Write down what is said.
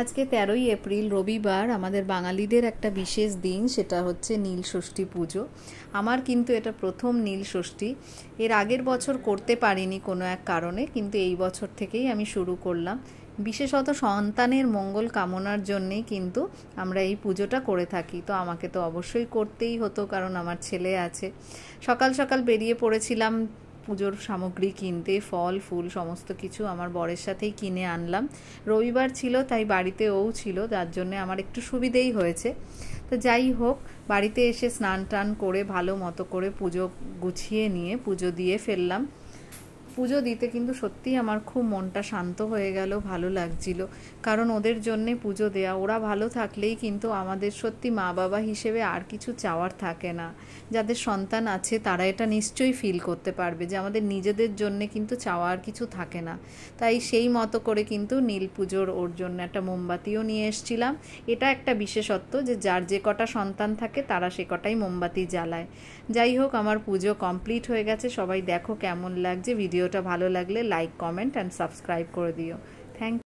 আজকে 13ই এপ্রিল রবিবার আমাদের বাঙালিদের একটা বিশেষ দিন, সেটা হচ্ছে নীল ষষ্ঠী পুজো। আমার কিন্তু এটা প্রথম নীল ষষ্ঠী। এর আগের বছর করতে পারিনি কোনো এক কারণে, কিন্তু এই বছর থেকেই আমি শুরু করলাম। বিশেষত সন্তানের মঙ্গল কামনার জন্যেই কিন্তু আমরা এই পুজোটা করে থাকি। তো আমাকে তো অবশ্যই করতেই হতো, কারণ আমার ছেলে আছে। সকাল সকাল বেরিয়ে পড়েছিলাম পুজোর সামগ্রী কিনতে, ফল ফুল সমস্ত কিছু আমার বরের সাথেই কিনে আনলাম। রবিবার ছিল, তাই বাড়িতে ও ছিল, যার জন্য আমার একটু সুবিধেই হয়েছে। তো যাই হোক, বাড়িতে এসে স্নান টান করে ভালো মতো করে পুজো গুছিয়ে নিয়ে পুজো দিয়ে ফেললাম। পুজো দিতে কিন্তু সত্যিই আমার খুব মনটা শান্ত হয়ে গেল, ভালো লাগছিল। কারণ ওদের জন্যে পুজো দেয়া, ওরা ভালো থাকলেই কিন্তু আমাদের সত্যি মা বাবা হিসেবে আর কিছু চাওয়ার থাকে না। যাদের সন্তান আছে তারা এটা নিশ্চয়ই ফিল করতে পারবে যে আমাদের নিজেদের জন্যে কিন্তু চাওয়ার কিছু থাকে না। তাই সেই মতো করে কিন্তু নীল পুজোর ওর জন্য একটা মোমবাতিও নিয়ে এসেছিলাম। এটা একটা বিশেষত্ব যে যার যে কটা সন্তান থাকে তারা সে কটাই মোমবাতি জ্বালায়। যাই হোক, আমার পুজো কমপ্লিট হয়ে গেছে। সবাই দেখো কেমন লাগছে। ভিডিওটা ভালো লাগলে লাইক, কমেন্ট অ্যান্ড সাবস্ক্রাইব করে দিও। থ্যাংক